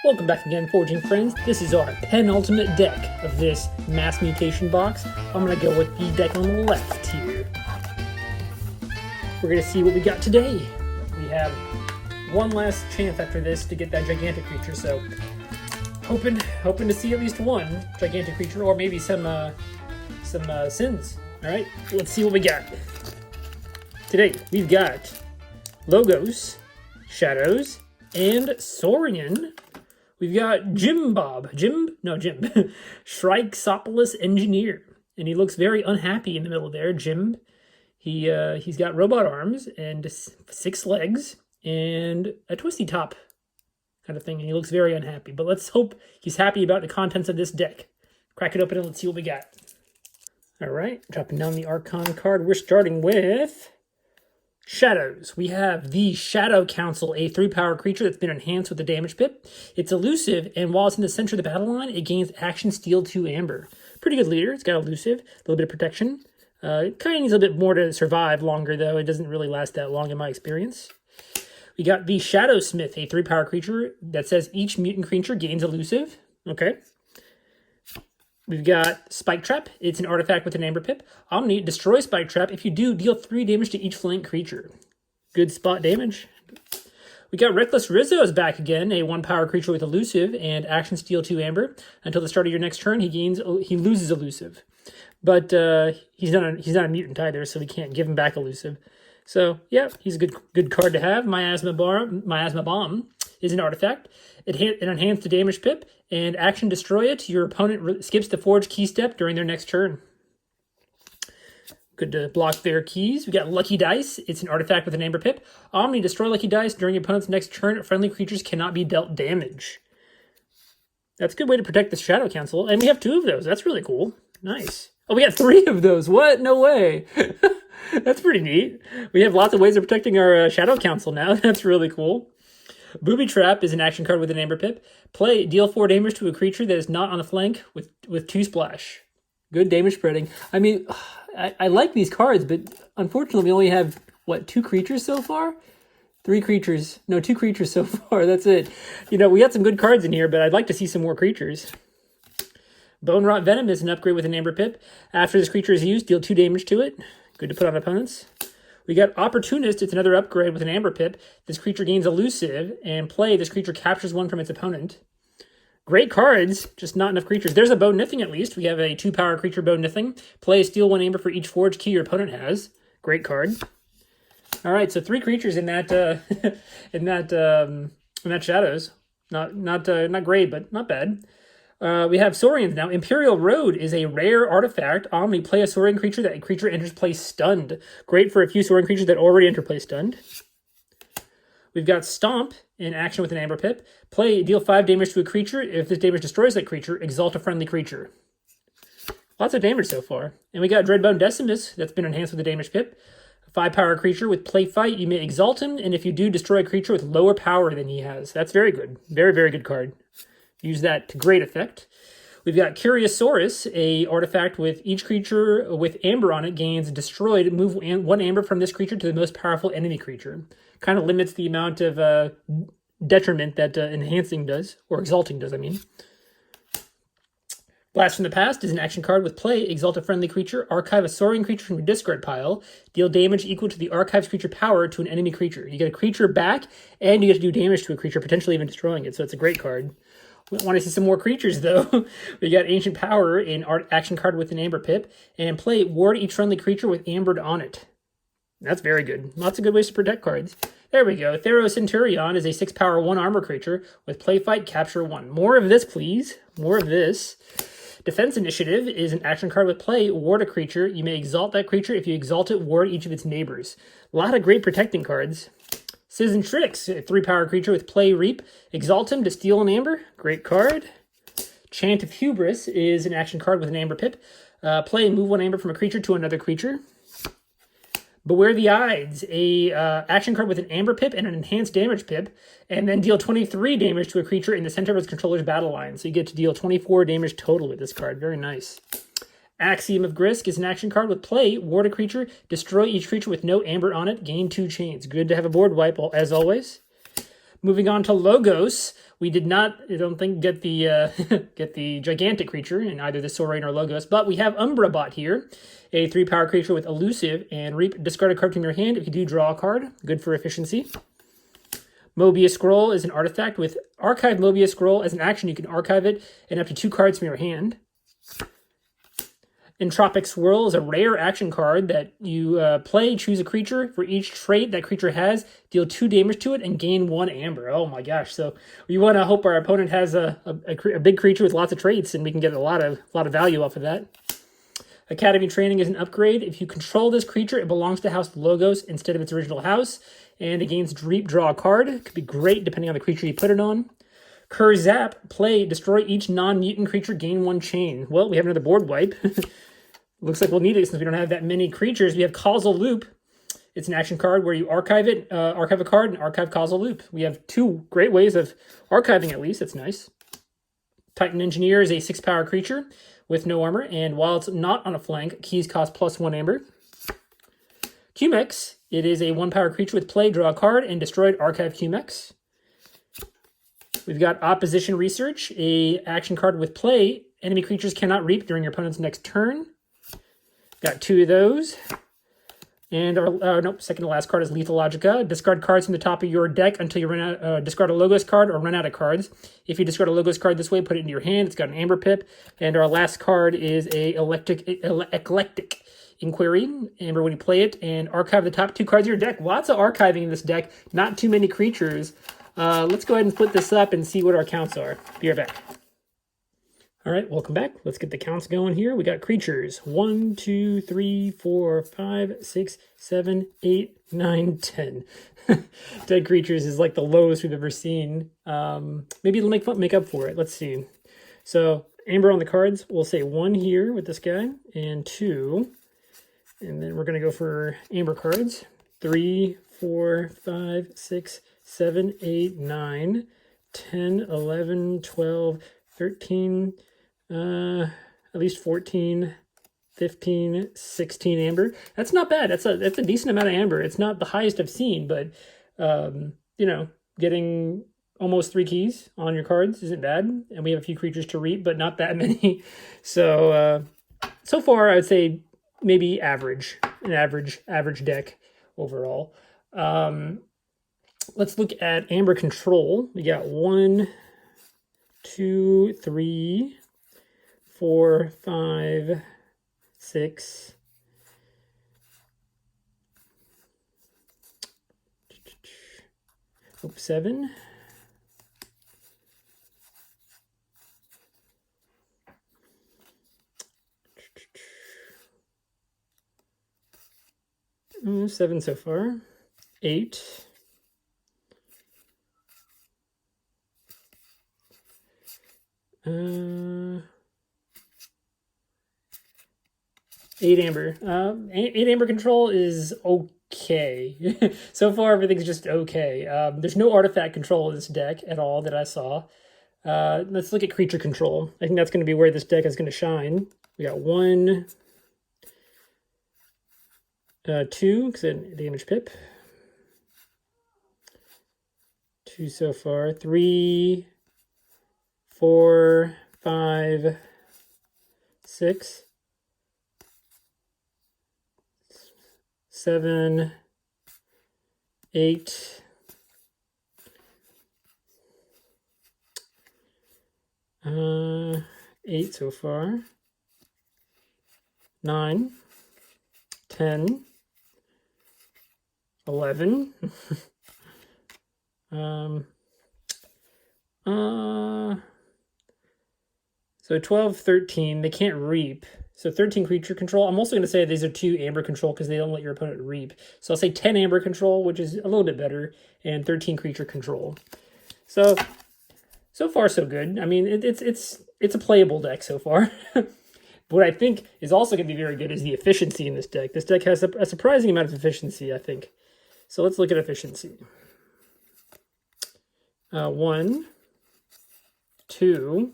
Welcome back again, Forging Friends. This is our penultimate deck of this Mass Mutation box. I'm going to go with the deck on the left here. We're going to see what we got today. We have one last chance after this to get that gigantic creature, so hoping to see at least one gigantic creature, or maybe some sins. All right, let's see what we got. Today, we've got Logos, Shadows, and Saurian. We've got Jim, Shrikesopolis Engineer, and he looks very unhappy in the middle there. Jim, he's got robot arms and 6 legs and a twisty top kind of thing, and he looks very unhappy. But let's hope he's happy about the contents of this deck. Crack it open and let's see what we got. All right, dropping down the Archon card. We're starting with Shadows. We have the Shadow Council, a 3-power creature that's been enhanced with the damage pip. It's elusive, and while it's in the center of the battle line, it gains action, steal 2 amber. Pretty good leader. It's got elusive, a little bit of protection. It kind of needs a little bit more to survive longer, though. It doesn't really last that long in my experience. We got the Shadow Smith, a 3-power creature that says each mutant creature gains elusive. Okay. We've got Spike Trap. It's an artifact with an amber pip. Omni, destroy Spike Trap. If you do, deal 3 damage to each flank creature. Good spot damage. We got Reckless Rizzo's back again, a 1-power creature with elusive and action steal 2 amber. Until the start of your next turn, he loses elusive. But he's not a mutant either, so we can't give him back elusive. So yeah, he's a good card to have. Miasma Bomb is an artifact. It enhances the damage pip, and action destroy it. Your opponent skips the forge key step during their next turn. Good to block their keys. We got Lucky Dice. It's an artifact with an amber pip. Omni, destroy Lucky Dice. During your opponent's next turn, friendly creatures cannot be dealt damage. That's a good way to protect the Shadow Council. And we have 2 of those. That's really cool. Nice. Oh, we got 3 of those. What? No way. That's pretty neat. We have lots of ways of protecting our Shadow Council now. That's really cool. Booby Trap is an action card with an amber pip. Play, deal 4 damage to a creature that is not on the flank with 2 splash. Good damage spreading. I mean, I like these cards, but unfortunately we only have, 2 creatures so far? 3 creatures. No, 2 creatures so far. That's it. You know, we got some good cards in here, but I'd like to see some more creatures. Bone Rot Venom is an upgrade with an amber pip. After this creature is used, deal 2 damage to it. Good to put on opponents. We got Opportunist. It's another upgrade with an amber pip. This creature gains elusive, and play, this creature captures 1 from its opponent. Great cards, just not enough creatures. There's a Bone Nithing at least. We have a 2-power creature Bone Nithing. Play, steal 1 amber for each forge key your opponent has. Great card. All right, so 3 creatures in that in that Shadows. Not great, but not bad. We have Saurians now. Imperial Road is a rare artifact. Omni, play a Saurian creature that a creature enters play stunned. Great for a few Saurian creatures that already enter play stunned. We've got Stomp in action with an amber pip. Play, deal 5 damage to a creature. If this damage destroys that creature, exalt a friendly creature. Lots of damage so far. And we got Dreadbone Decimus that's been enhanced with a damage pip. A 5-power creature with play fight. You may exalt him, and if you do, destroy a creature with lower power than he has. That's very good. Very, very good card. Use that to great effect. We've got Curiosaurus, a artifact with each creature with amber on it gains destroyed. Move 1 amber from this creature to the most powerful enemy creature. Kind of limits the amount of detriment that enhancing does, or exalting does, I mean. Blast from the Past is an action card with play. Exalt a friendly creature. Archive a Saurian creature from your discard pile. Deal damage equal to the archive's creature power to an enemy creature. You get a creature back, and you get to do damage to a creature, potentially even destroying it, so it's a great card. We want to see some more creatures, though. We got Ancient Power, an action card with an amber pip. And play, ward each friendly creature with ambered on it. That's very good. Lots of good ways to protect cards. There we go. Thero Centurion is a 6-power 1-armor creature with play fight, capture 1. More of this, please. More of this. Defense Initiative is an action card with play, ward a creature. You may exalt that creature. If you exalt it, ward each of its neighbors. A lot of great protecting cards. Citizen Tricks, a 3-power creature with play, reap. Exalt him to steal an amber. Great card. Chant of Hubris is an action card with an amber pip. Play, move 1 amber from a creature to another creature. Beware the Ides, a action card with an amber pip and an enhanced damage pip, and then deal 23 damage to a creature in the center of its controller's battle line. So you get to deal 24 damage total with this card. Very nice. Axiom of Grisk is an action card with play, ward a creature, destroy each creature with no amber on it, gain 2 chains. Good to have a board wipe, as always. Moving on to Logos, We did not, I don't think, get the get the gigantic creature in either the Saurian or Logos, but we have Umbrabot here, a 3-power creature with elusive and reap. Discard a card from your hand. If you do, draw a card. Good for efficiency. Mobius Scroll is an artifact with Archive Mobius Scroll. As an action, you can archive it and up to 2 cards from your hand. Entropic Swirl is a rare action card that you play, choose a creature. For each trait that creature has, deal 2 damage to it and gain 1 amber. Oh my gosh. So we want to hope our opponent has a big creature with lots of traits and we can get a lot of value off of that. Academy Training is an upgrade. If you control this creature, it belongs to House Logos instead of its original house. And it gains Dreep, draw a card. It could be great depending on the creature you put it on. Kurzap, play, destroy each non-mutant creature, gain 1 chain. Well, we have another board wipe. Looks like we'll need it since we don't have that many creatures. We have Causal Loop. It's an action card where you archive it, archive a card, and archive Causal Loop. We have 2 great ways of archiving at least. That's nice. Titan Engineer is a 6-power creature with no armor, and while it's not on a flank, keys cost +1 amber. Cumex, it is a 1-power creature with play, draw a card, and destroyed archive Cumex. We've got Opposition Research, a action card with play. Enemy creatures cannot reap during your opponent's next turn. Got 2 of those. And our second to last card is Lethal Logica. Discard cards from the top of your deck until you run out. Discard a Logos card or run out of cards. If you discard a Logos card this way, put it into your hand. It's got an Amber Pip. And our last card is a Eclectic Inquiry. Amber when you play it. And archive the top 2 cards of your deck. Lots of archiving in this deck. Not too many creatures. Let's go ahead and split this up and see what our counts are. Be right back. All right, welcome back. Let's get the counts going here. We got creatures. 1, 2, 3, 4, 5, 6, 7, 8, 9, 10. Dead creatures is like the lowest we've ever seen. Maybe it'll make up for it. Let's see. So Amber on the cards. We'll say 1 here with this guy and 2. And then we're going to go for Amber cards. 3, 4, 5, 6, 7, 8, 9, 10, 11, 12, 13, at least 14, 15, 16 amber. That's not bad. That's a decent amount of amber. It's not the highest I've seen, but you know, getting almost 3 keys on your cards isn't bad. And we have a few creatures to reap, but not that many. So so far I would say maybe average, an average deck overall. Let's look at Amber Control. We got 1, 2, 3, 4, 5, 6, 7. Seven so far. 8. 8 amber. 8 amber control is okay. So far, everything's just okay. There's no artifact control in this deck at all that I saw. Let's look at creature control. I think that's going to be where this deck is going to shine. We got 1, 2, because then damage pip. 2 so far. 3, 4, 5, 6, 7, 8, 8 so far. 9, 10, 11. So 12, 13, they can't reap. So 13 creature control. I'm also going to say these are 2 amber control because they don't let your opponent reap. So I'll say 10 amber control, which is a little bit better, and 13 creature control. So far so good. I mean, it's a playable deck so far. What I think is also going to be very good is the efficiency in this deck. This deck has a surprising amount of efficiency, I think. So let's look at efficiency. 1, 2,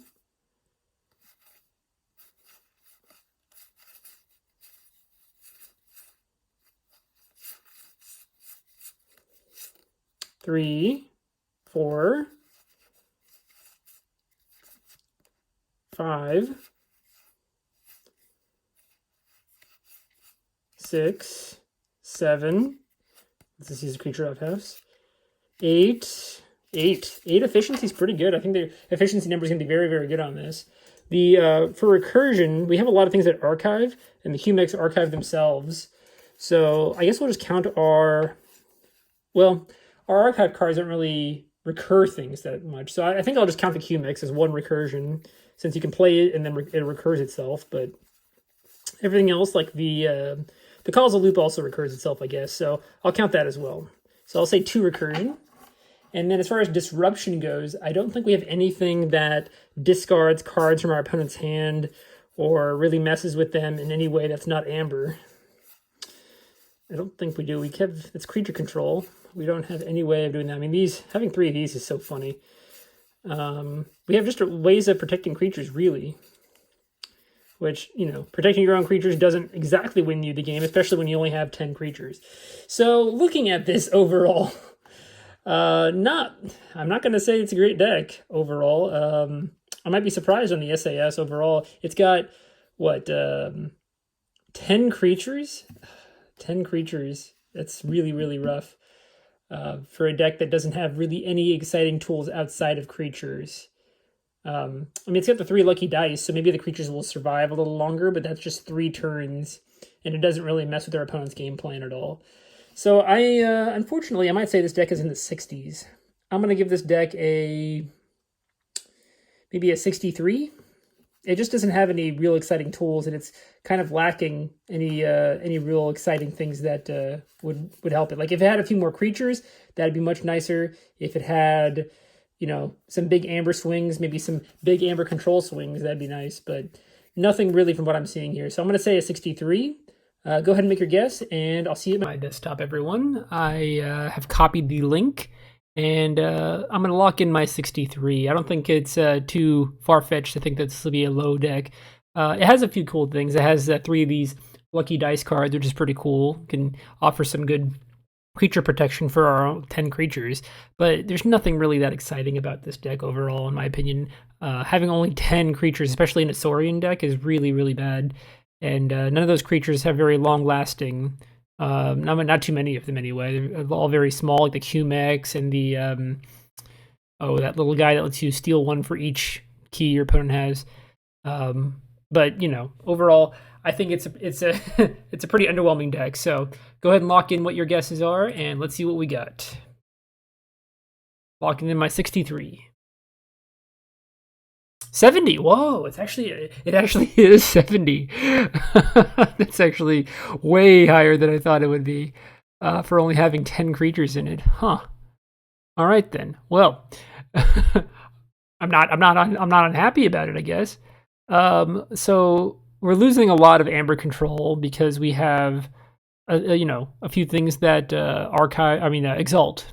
3, 4, 5, 6, 7. Let's just use a creature outhouse. 8. 8 efficiency is pretty good. I think the efficiency number is going to be very, very good on this. The for recursion, we have a lot of things that archive, and the Humex archive themselves. So I guess we'll just count our archive cards don't really recur things that much. So I think I'll just count the Humex as one recursion, since you can play it and then it recurs itself. But everything else, like the causal loop, also recurs itself, I guess. So I'll count that as well. So I'll say 2 recursion. And then as far as disruption goes, I don't think we have anything that discards cards from our opponent's hand or really messes with them in any way that's not amber. I don't think we do. It's creature control. We don't have any way of doing that. I mean, having 3 of these is so funny. We have just ways of protecting creatures, really. Which, protecting your own creatures doesn't exactly win you the game, especially when you only have 10 creatures. So looking at this overall... I'm not going to say it's a great deck overall. I might be surprised on the SAS overall. It's got, 10 creatures? 10 creatures. That's really, really rough for a deck that doesn't have really any exciting tools outside of creatures. It's got the 3 lucky dice, so maybe the creatures will survive a little longer, but that's just 3 turns, and it doesn't really mess with their opponent's game plan at all. So unfortunately, I might say this deck is in the 60s. I'm going to give this deck maybe a 63. It just doesn't have any real exciting tools, and it's kind of lacking any real exciting things that would help it. Like if it had a few more creatures, that'd be much nicer. If it had, some big amber swings, maybe some big amber control swings, that'd be nice. But nothing really from what I'm seeing here. So I'm going to say a 63. Go ahead and make your guess, and I'll see you at my desktop, everyone. I have copied the link, and I'm going to lock in my 63. I don't think it's too far-fetched to think that this will be a low deck. It has a few cool things. It has 3 of these lucky dice cards, which is pretty cool. Can offer some good creature protection for our own 10 creatures, but there's nothing really that exciting about this deck overall, in my opinion. Having only 10 creatures, especially in a Saurian deck, is really, really bad. And none of those creatures have very long-lasting, not too many of them anyway. They're all very small, like the Humex and the, that little guy that lets you steal 1 for each key your opponent has. But, overall, I think it's a it's a pretty underwhelming deck. So go ahead and lock in what your guesses are, and let's see what we got. Locking in my 63. 70. Whoa, it actually is 70. That's actually way higher than I thought it would be for only having 10 creatures in it. Huh. All right then. Well, I'm not unhappy about it, I guess. So we're losing a lot of amber control because we have a few things that exalt.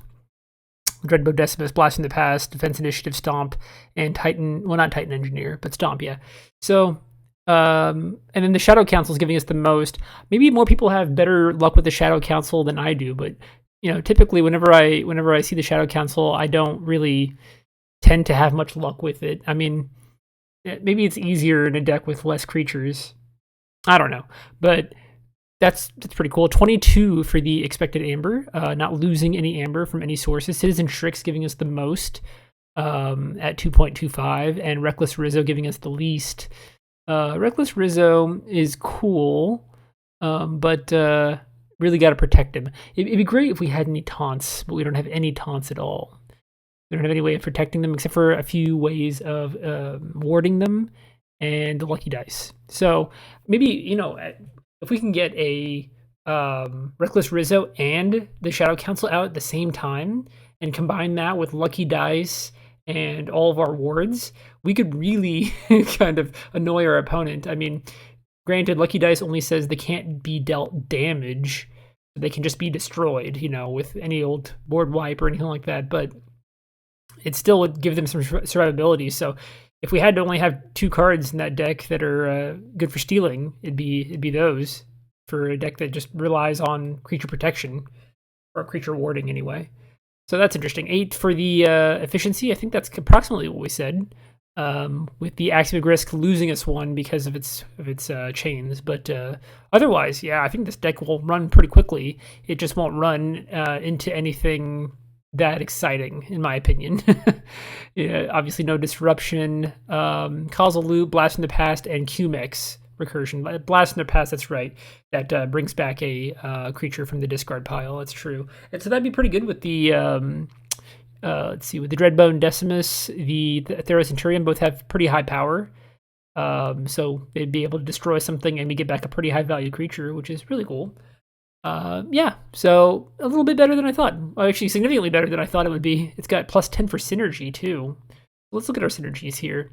Dreadbow Decimus, Blast in the Past, Defense Initiative, Stomp, and Titan, well, not Titan Engineer, but Stomp, yeah. So, and then the Shadow Council is giving us the most. Maybe more people have better luck with the Shadow Council than I do, but, typically whenever I see the Shadow Council, I don't really tend to have much luck with it. I mean, maybe it's easier in a deck with less creatures. I don't know, but that's pretty cool. 22 for the expected amber, not losing any amber from any sources. Citizen Shrix giving us the most at 2.25, and Reckless Rizzo giving us the least. Reckless Rizzo is cool, but really got to protect him. It'd be great if we had any taunts, but we don't have any taunts at all. We don't have any way of protecting them except for a few ways of warding them and the lucky dice. So maybe, if we can get a Reckless Rizzo and the Shadow Council out at the same time and combine that with lucky dice and all of our wards, we could really kind of annoy our opponent. I mean, granted, lucky dice only says they can't be dealt damage. They can just be destroyed, with any old board wipe or anything like that. But it still would give them some survivability. So if we had to only have 2 cards in that deck that are good for stealing, it'd be those for a deck that just relies on creature protection or creature warding anyway. So that's interesting. 8 for the efficiency. I think that's approximately what we said. with the Axiom Risk losing us one because of its chains. But otherwise, yeah, I think this deck will run pretty quickly. It just won't run into anything that exciting, in my opinion. Yeah, obviously, no disruption, causal loop, blast from the past, and QMX recursion. Blast from the past, that's right. That brings back a creature from the discard pile. That's true. And so that'd be pretty good with the let's see, with the Dreadbone Decimus, the Theros Centurion both have pretty high power. So they'd be able to destroy something and we get back a pretty high value creature, which is really cool. Yeah, so a little bit better than I thought. Well, actually, significantly better than I thought it would be. It's got +10 for synergy, too. Let's look at our synergies here.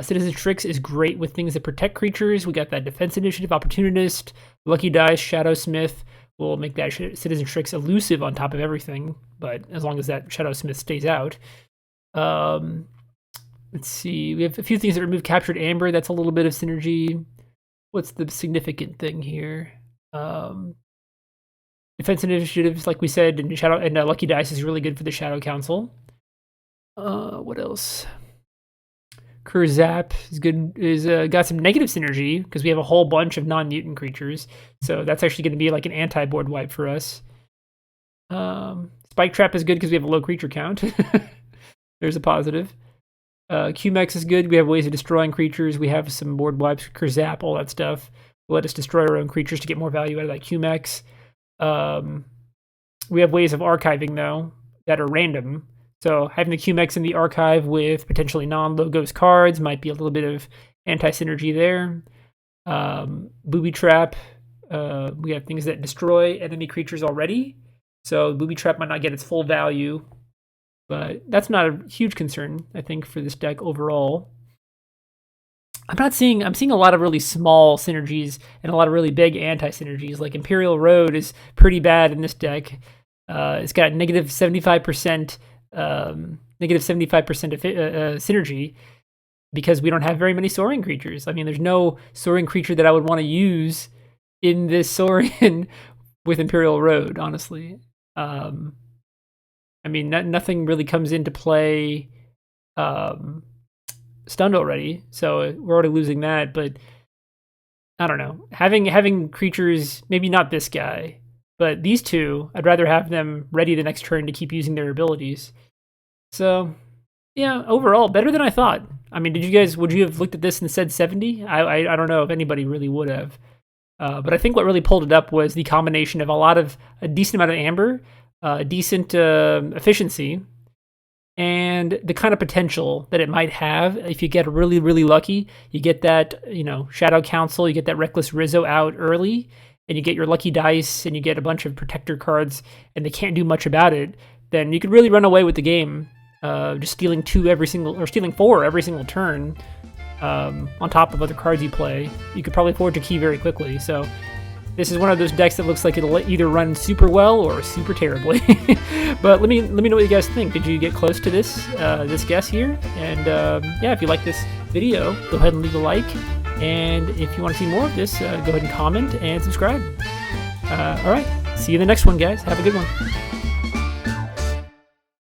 Citizen Tricks is great with things that protect creatures. We got that Defense Initiative, Opportunist, Lucky Dice, Shadowsmith. We'll make that Citizen Tricks elusive on top of everything, but as long as that Shadowsmith stays out. Let's see. We have a few things that remove Captured Amber. That's a little bit of synergy. What's the significant thing here? Defense Initiatives, like we said, and Lucky Dice is really good for the Shadow Council. What else? Kurzap is good. Got some negative synergy because we have a whole bunch of non-mutant creatures, so that's actually going to be like an anti-board wipe for us. Spike Trap is good because we have a low creature count. There's a positive. QMX is good. We have ways of destroying creatures. We have some board wipes, Kurzap, all that stuff. Will let us destroy our own creatures to get more value out of that QMX. We have ways of archiving, though, that are random. So having the QMX in the archive with potentially non-logos cards might be a little bit of anti-synergy there. Booby Trap, we have things that destroy enemy creatures already. So Booby Trap might not get its full value, but that's not a huge concern, I think, for this deck overall. I'm seeing a lot of really small synergies and a lot of really big anti-synergies. Like Imperial Road is pretty bad in this deck. It's got negative 75% synergy because we don't have very many Saurian creatures. I mean, there's no Saurian creature that I would want to use in this Saurian with Imperial Road, honestly. I mean, nothing really comes into play stunned already, so we're already losing that, but I don't know. Having creatures, maybe not this guy, but these two, I'd rather have them ready the next turn to keep using their abilities. So, yeah, overall, better than I thought. I mean, would you have looked at this and said 70? I don't know if anybody really would have. But I think what really pulled it up was the combination of a decent amount of amber, decent efficiency, and the kind of potential that it might have if you get really, really lucky. You get that, Shadow Council, you get that Reckless Rizzo out early, and you get your Lucky Dice, and you get a bunch of protector cards, and they can't do much about it, then you could really run away with the game, just stealing 4 every single turn, on top of other cards you play. You could probably forge a key very quickly, so this is one of those decks that looks like it'll either run super well or super terribly. But let me know what you guys think. Did you get close to this guess here? And yeah, if you like this video, go ahead and leave a like. And if you want to see more of this, go ahead and comment and subscribe. All right, see you in the next one, guys. Have a good one.